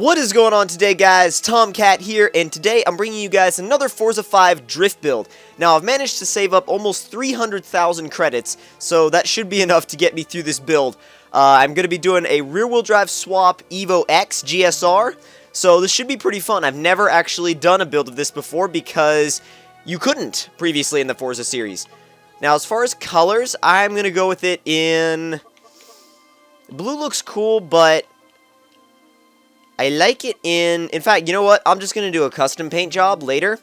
What is going on today, guys? Tomcat here, and today I'm bringing you guys another Forza 5 drift build. Now, I've managed to save up almost 300,000 credits, so that should be enough to get me through this build. I'm going to be doing a rear-wheel drive swap EVO X GSR, so this should be pretty fun. I've never actually done a build of this before because you couldn't previously in the Forza series. Now, as far as colors, I'm going to go with it in... Blue looks cool, but... I like it in fact, you know what? I'm just going to do a custom paint job later.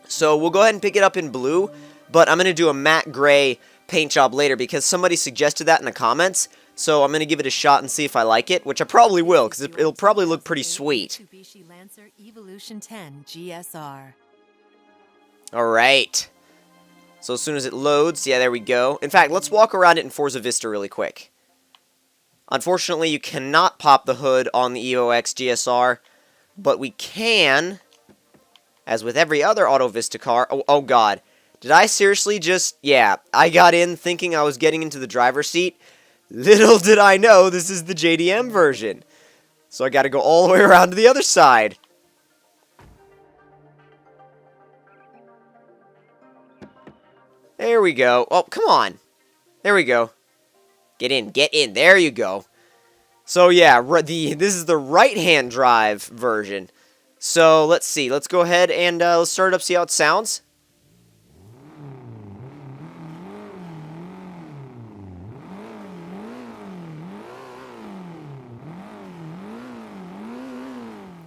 So we'll go ahead and pick it up in blue, but I'm going to do a matte gray paint job later because somebody suggested that in the comments. So I'm going to give it a shot and see if I like it, which I probably will because it'll probably look pretty sweet. Mitsubishi Lancer Evolution 10 GSR. Alright. So as soon as it loads, yeah, there we go. In fact, let's walk around it in Forza Vista really quick. Unfortunately, you cannot pop the hood on the EVO X GSR, but we can, as with every other Auto Vista car. Oh god. Did I seriously just... Yeah, I got in thinking I was getting into the driver's seat. Little did I know this is the JDM version. So I gotta go all the way around to the other side. There we go. Oh, come on. There we go. Get in, there you go. So yeah, this is the right-hand drive version. So let's see, let's go ahead and let's start it up, see how it sounds.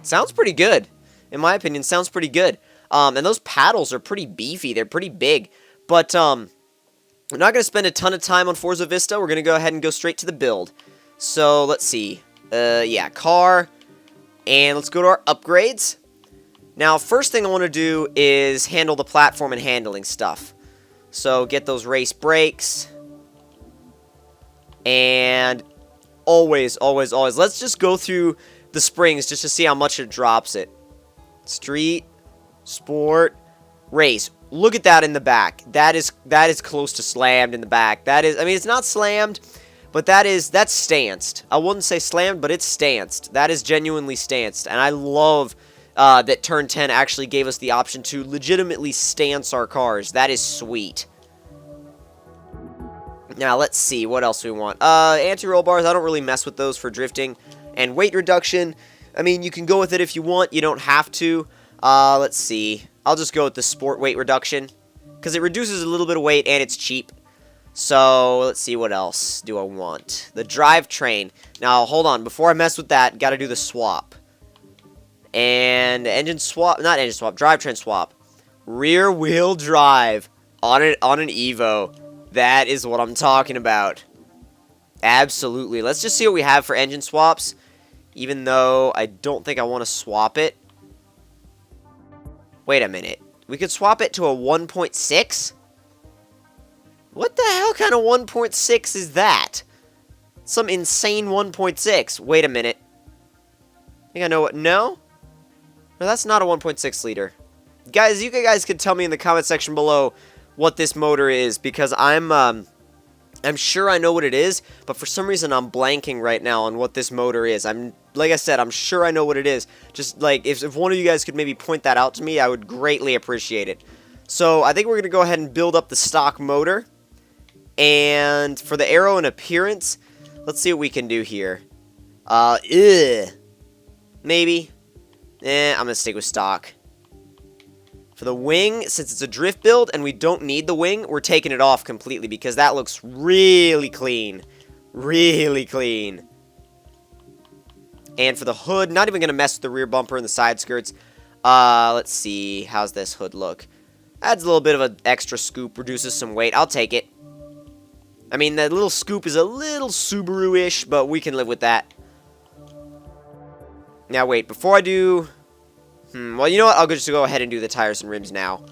Sounds pretty good. In my opinion, sounds pretty good. And those paddles are pretty beefy, they're pretty big. But, we're not going to spend a ton of time on Forza Vista. We're going to go ahead and go straight to the build. So, let's see. Yeah, car. And let's go to our upgrades. Now, first thing I want to do is handle the platform and handling stuff. So, get those race brakes. And always, let's just go through the springs just to see how much it drops it. Street, sport, race. Look at that in the back. That is close to slammed in the back. That is, I mean, it's not slammed, but that's stanced. I wouldn't say slammed, but it's stanced. That is genuinely stanced, and I love that Turn 10 actually gave us the option to legitimately stance our cars. That is sweet. Now, let's see what else we want. Anti-roll bars, I don't really mess with those for drifting. And weight reduction, I mean, you can go with it if you want. You don't have to. Let's see. I'll just go with the sport weight reduction, because it reduces a little bit of weight and it's cheap. So, let's see, what else do I want? The drivetrain. Now, hold on, before I mess with that, gotta do the swap. And engine swap, not engine swap, drivetrain swap. Rear wheel drive on an EVO. That is what I'm talking about. Absolutely. Let's just see what we have for engine swaps, even though I don't think I want to swap it. Wait a minute. We could swap it to a 1.6? What the hell kind of 1.6 is that? Some insane 1.6. Wait a minute. I think I know what... No? No, that's not a 1.6 liter. Guys, you guys could tell me in the comment section below what this motor is, because I'm sure I know what it is, but for some reason I'm blanking right now on what this motor is. Like I said, I'm sure I know what it is. Just, like, if one of you guys could maybe point that out to me, I would greatly appreciate it. So, I think we're going to go ahead and build up the stock motor. And for the aero and appearance, let's see what we can do here. Maybe. I'm going to stick with stock. For the wing, since it's a drift build and we don't need the wing, we're taking it off completely because that looks really clean. Really clean. And for the hood, not even going to mess with the rear bumper and the side skirts. Let's see. How's this hood look? Adds a little bit of an extra scoop, reduces some weight. I'll take it. I mean, that little scoop is a little Subaru-ish, but we can live with that. Now, wait. Before I do... well, you know what? I'll just go ahead and do the tires and rims now.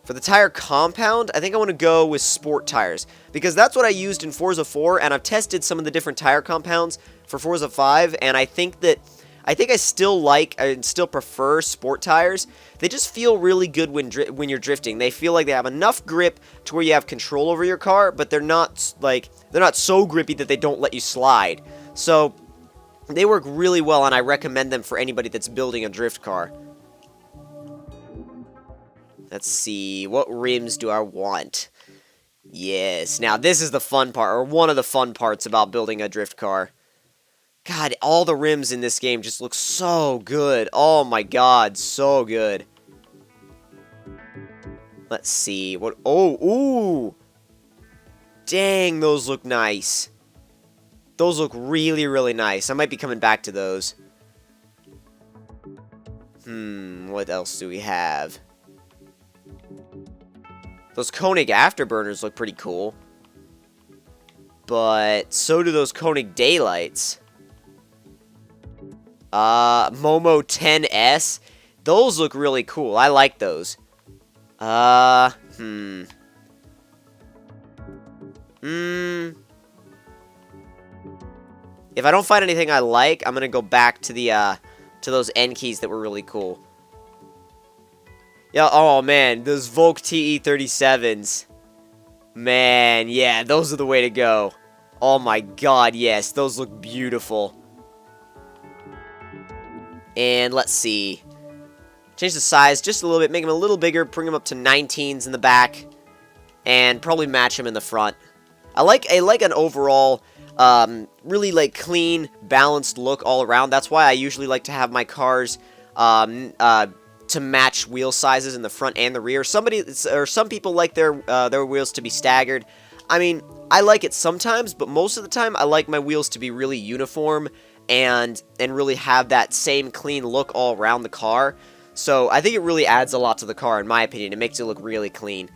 For the tire compound, I think I want to go with sport tires, because that's what I used in Forza 4, and I've tested some of the different tire compounds for Forza 5, and I think I still prefer sport tires. They just feel really good when you're drifting. They feel like they have enough grip to where you have control over your car, but they're not so grippy that they don't let you slide. So They work really well, and I recommend them for anybody that's building a drift car. Let's see, what rims do I want? Yes, now this is the fun part, or one of the fun parts about building a drift car. God, all the rims in this game just look so good. Oh my god, so good. Let's see, what, oh, ooh. Dang, those look nice. Those look really, really nice. I might be coming back to those. What else do we have? Those Koenig afterburners look pretty cool. But so do those Koenig daylights. Momo 10S. Those look really cool. I like those. If I don't find anything I like, I'm gonna go back to the to those N keys that were really cool. Yeah, oh man, those Volk TE37s. Man, yeah, those are the way to go. Oh my god, yes, those look beautiful. And let's see. Change the size just a little bit, make them a little bigger, bring them up to 19s in the back, and probably match them in the front. I like an overall, really like clean, balanced look all around. That's why I usually like to have my cars, to match wheel sizes in the front and the rear. Some people like their wheels to be staggered. I mean, I like it sometimes, but most of the time I like my wheels to be really uniform and really have that same clean look all around the car. So I think it really adds a lot to the car, in my opinion. It makes it look really clean.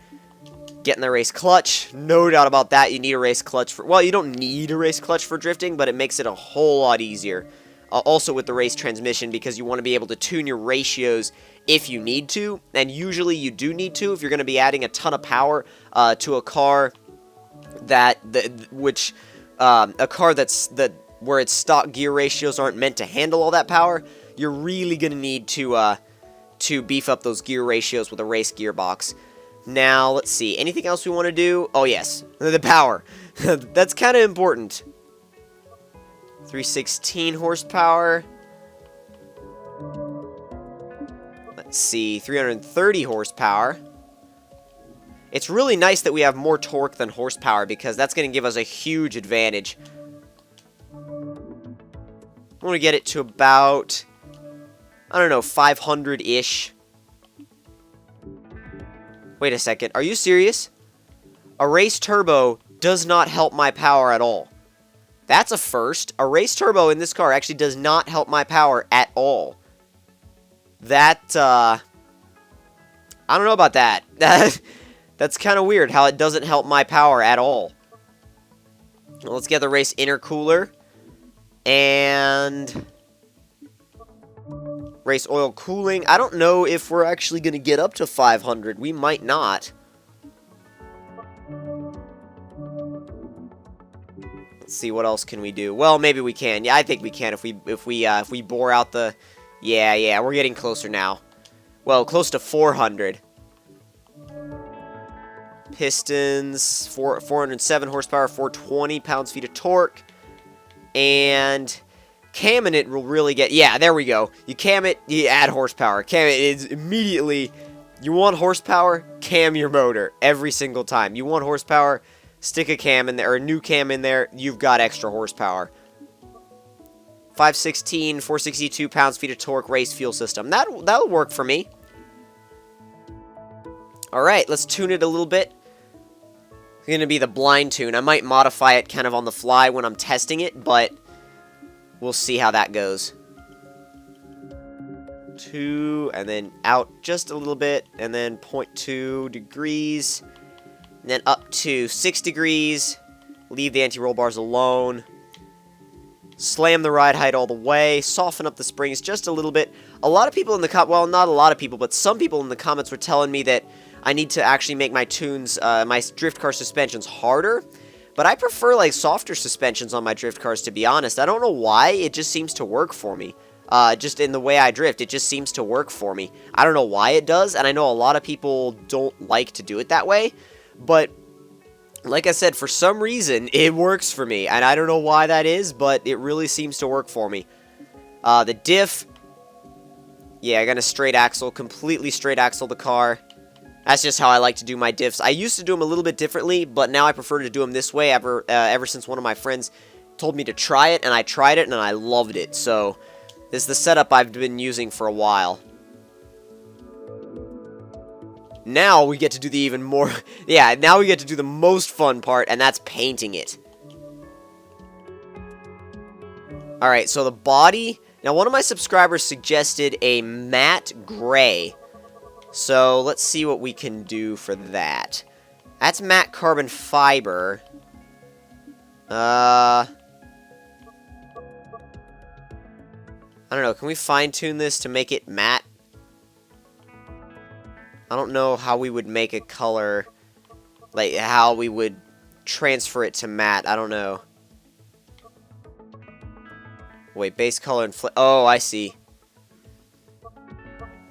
Getting the race clutch, no doubt about that. You need a race clutch for, well, you don't need a race clutch for drifting, but it makes it a whole lot easier. Also with the race transmission, because you want to be able to tune your ratios if you need to, and usually you do need to if you're going to be adding a ton of power to a car where its stock gear ratios aren't meant to handle all that power. You're really going to need to beef up those gear ratios with a race gearbox. Now, let's see. Anything else we want to do? Oh, yes. The power. That's kind of important. 316 horsepower. Let's see. 330 horsepower. It's really nice that we have more torque than horsepower, because that's going to give us a huge advantage. I want to get it to about, I don't know, 500-ish. Wait a second, are you serious? A race turbo does not help my power at all. That's a first. A race turbo in this car actually does not help my power at all. That, I don't know about that. That's kind of weird how it doesn't help my power at all. Well, let's get the race intercooler. And race oil cooling. I don't know if we're actually going to get up to 500. We might not. Let's see, what else can we do? Well, maybe we can. Yeah, I think we can if we bore out the. Yeah, we're getting closer now. Well, close to 400. Pistons, 407 horsepower, 420 pounds-feet of torque. And camming it will really get... Yeah, there we go. You cam it, you add horsepower. Cam it is immediately... You want horsepower? Cam your motor every single time. You want horsepower? Stick a cam in there, or a new cam in there. You've got extra horsepower. 516, 462 pounds-feet of torque, race fuel system. That'll work for me. Alright, let's tune it a little bit. It's going to be the blind tune. I might modify it kind of on the fly when I'm testing it, but we'll see how that goes. 2, and then out just a little bit, and then 0.2 degrees, and then up to 6 degrees. Leave the anti-roll bars alone. Slam the ride height all the way. Soften up the springs just a little bit. A lot of people in the well, not a lot of people, but some people in the comments were telling me that I need to actually make my tunes, my drift car suspensions harder. But I prefer, like, softer suspensions on my drift cars, to be honest. I don't know why. It just seems to work for me. Just in the way I drift, it just seems to work for me. I don't know why it does, and I know a lot of people don't like to do it that way. But Like I said, for some reason, it works for me. And I don't know why that is, but it really seems to work for me. The diff. Yeah, I got a straight axle. Completely straight axle the car. That's just how I like to do my diffs. I used to do them a little bit differently, but now I prefer to do them this way ever since one of my friends told me to try it, and I tried it, and I loved it. So, this is the setup I've been using for a while. Now we get to do the even more... yeah, now we get to do the most fun part, and that's painting it. Alright, so the body... Now, one of my subscribers suggested a matte gray. So, let's see what we can do for that. That's matte carbon fiber. I don't know, can we fine-tune this to make it matte? I don't know how we would make a color, like how we would transfer it to matte. I don't know. Wait, base color and oh, I see.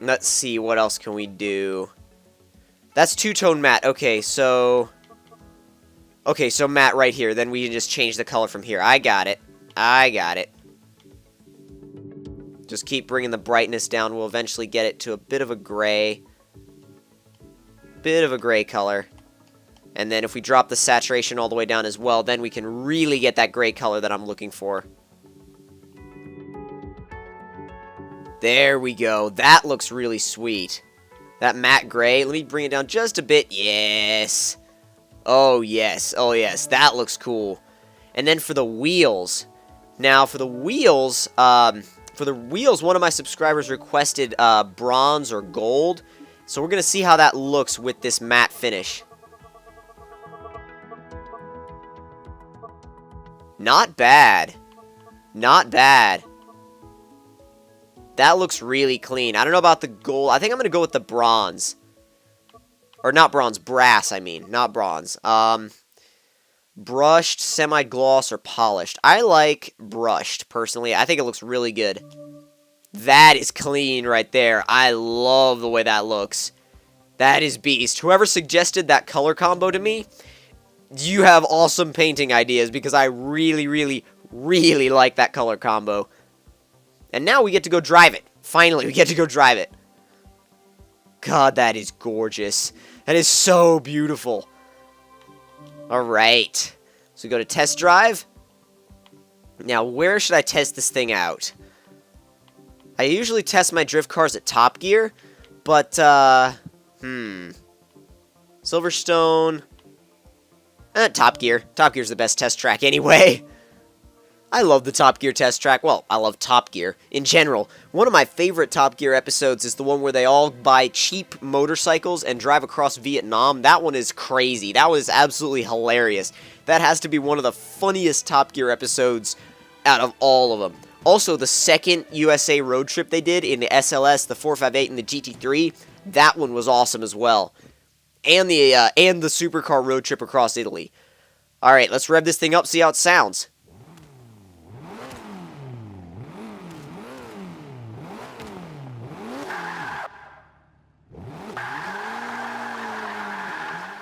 Let's see, what else can we do? That's two-tone matte. Okay, so matte right here. Then we can just change the color from here. I got it. I got it. Just keep bringing the brightness down. We'll eventually get it to a bit of a gray. Bit of a gray color. And then if we drop the saturation all the way down as well, then we can really get that gray color that I'm looking for. There we go. That looks really sweet. That matte gray. Let me bring it down just a bit. Yes. Oh, yes. Oh, yes. That looks cool. And then for the wheels. Now, for the wheels, one of my subscribers requested bronze or gold. So we're going to see how that looks with this matte finish. Not bad. Not bad. That looks really clean. I don't know about the gold. I think I'm going to go with the bronze. Or not bronze, brass, I mean. Not bronze. Brushed, semi-gloss, or polished. I like brushed, personally. I think it looks really good. That is clean right there. I love the way that looks. That is beast. Whoever suggested that color combo to me, you have awesome painting ideas because I really, really, really like that color combo. And now we get to go drive it. Finally, we get to go drive it. God, that is gorgeous. That is so beautiful. Alright. So we go to test drive. Now, where should I test this thing out? I usually test my drift cars at Top Gear, but, Silverstone. Top Gear. Top Gear's the best test track anyway. I love the Top Gear test track. Well, I love Top Gear in general. One of my favorite Top Gear episodes is the one where they all buy cheap motorcycles and drive across Vietnam. That one is crazy. That was absolutely hilarious. That has to be one of the funniest Top Gear episodes out of all of them. Also, the second USA road trip they did in the SLS, the 458, and the GT3, that one was awesome as well. And the supercar road trip across Italy. Alright, let's rev this thing up, see how it sounds.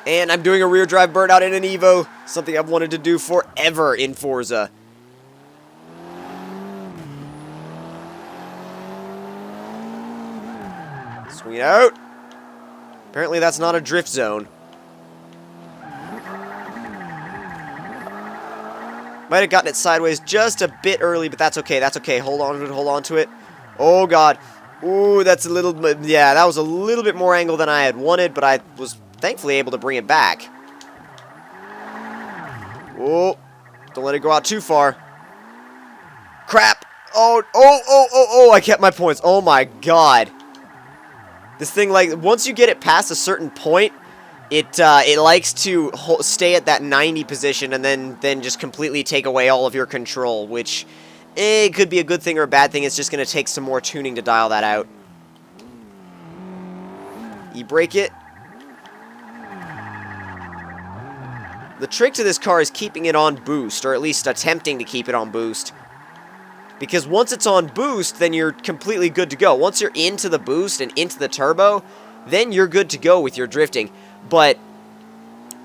And I'm doing a rear drive burnout in an EVO, something I've wanted to do forever in Forza. Swing out. Apparently that's not a drift zone. Might have gotten it sideways just a bit early, but that's okay. That's okay. Hold on to it. Hold on to it. Oh, God. Ooh, that's a little bit... Yeah, that was a little bit more angle than I had wanted, but I was thankfully able to bring it back. Oh, don't let it go out too far. Crap. Oh, I kept my points. Oh, my God. This thing, like, once you get it past a certain point, it likes to stay at that 90 position and then just completely take away all of your control, which it could be a good thing or a bad thing. It's just going to take some more tuning to dial that out. E-brake it. The trick to this car is keeping it on boost, or at least attempting to keep it on boost. Because once it's on boost, then you're completely good to go. Once you're into the boost and into the turbo, then you're good to go with your drifting. But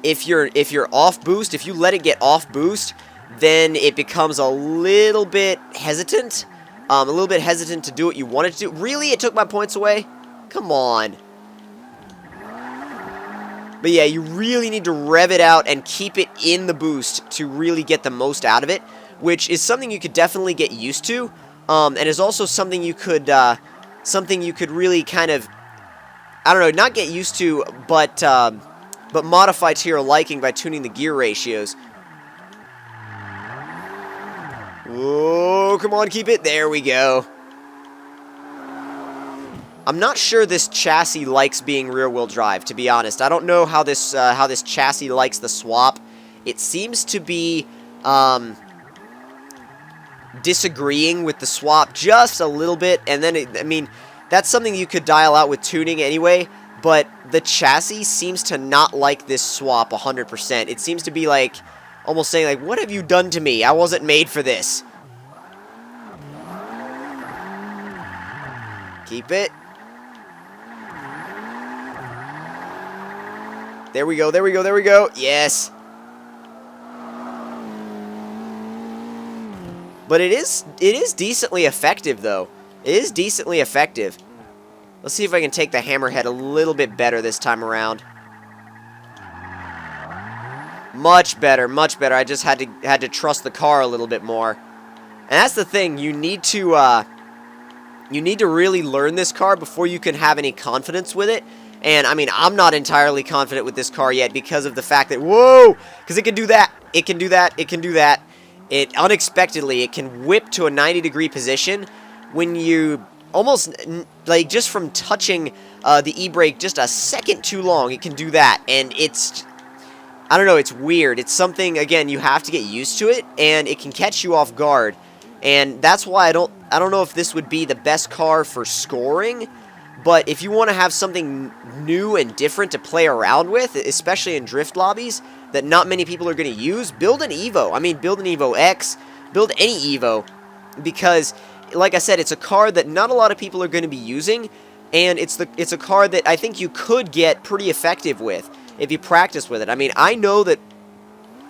if you're off boost, if you let it get off boost, then it becomes a little bit hesitant. A little bit hesitant to do what you want it to do. Really? It took my points away? Come on. But yeah, you really need to rev it out and keep it in the boost to really get the most out of it, which is something you could definitely get used to, and is also something you could really kind of, I don't know, not get used to, but modify to your liking by tuning the gear ratios. Oh, come on, keep it. There we go. I'm not sure this chassis likes being rear-wheel drive, to be honest. I don't know how this chassis likes the swap. It seems to be disagreeing with the swap just a little bit, and then I mean, that's something you could dial out with tuning anyway, but the chassis seems to not like this swap 100%. It seems to be like, almost saying like, what have you done to me? I wasn't made for this. Keep it. There we go, there we go, there we go. Yes. But it is decently effective, though. It is decently effective. Let's see if I can take the hammerhead a little bit better this time around. Much better, much better. I just had to trust the car a little bit more. And that's the thing. You need to really learn this car before you can have any confidence with it. And, I mean, I'm not entirely confident with this car yet because of the fact that, whoa, because it can do that, it can do that, it can do that. It, unexpectedly, it can whip to a 90-degree position when you almost, like, just from touching the e-brake just a second too long, it can do that. And it's, I don't know, it's weird. It's something, again, you have to get used to it, and it can catch you off guard. And that's why I don't know if this would be the best car for scoring. But if you want to have something new and different to play around with, especially in drift lobbies that not many people are going to use, build an EVO. I mean, build an EVO X, build any EVO, because, like I said, it's a car that not a lot of people are going to be using, and it's a car that I think you could get pretty effective with if you practice with it. I mean, I know that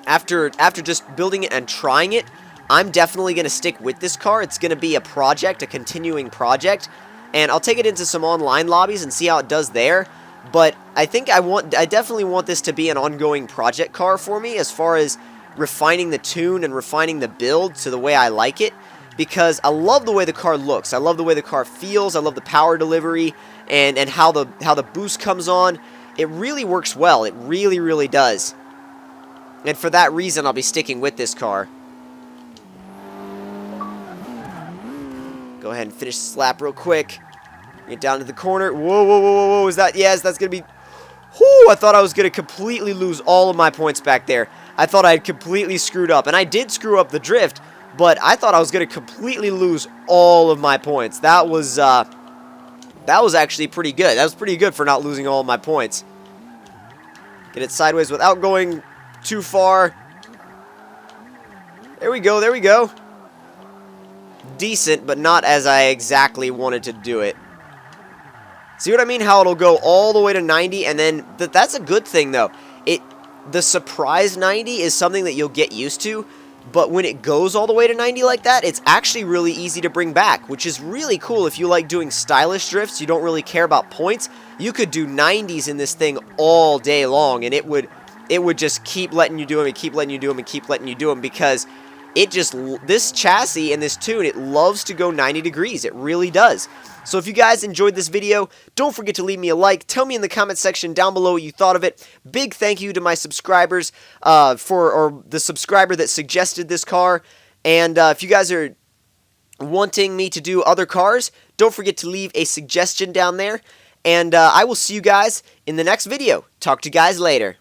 after just building it and trying it, I'm definitely going to stick with this car. It's going to be a project, a continuing project. And I'll take it into some online lobbies and see how it does there. But I think I definitely want this to be an ongoing project car for me as far as refining the tune and refining the build to the way I like it. Because I love the way the car looks. I love the way the car feels. I love the power delivery and how the boost comes on. It really works well. It really, really does. And for that reason, I'll be sticking with this car. Go ahead and finish this lap real quick. Get down to the corner. Whoa, whoa, whoa, whoa, whoa. Is that? Yes, that's going to be... Whoo, I thought I was going to completely lose all of my points back there. I thought I had completely screwed up. And I did screw up the drift, but I thought I was going to completely lose all of my points. That was actually pretty good. That was pretty good for not losing all of my points. Get it sideways without going too far. There we go, there we go. Decent, but not as I exactly wanted to do it. See what I mean? How it'll go all the way to 90, and then that's a good thing, though. The surprise 90 is something that you'll get used to, but when it goes all the way to 90 like that, it's actually really easy to bring back, which is really cool if you like doing stylish drifts, you don't really care about points. You could do 90s in this thing all day long, and it would just keep letting you do them, and keep letting you do them, and keep letting you do them, because this chassis and this tune, it loves to go 90 degrees. It really does. So if you guys enjoyed this video, don't forget to leave me a like. Tell me in the comment section down below what you thought of it. Big thank you to my subscribers or the subscriber that suggested this car. And if you guys are wanting me to do other cars, don't forget to leave a suggestion down there. And I will see you guys in the next video. Talk to you guys later.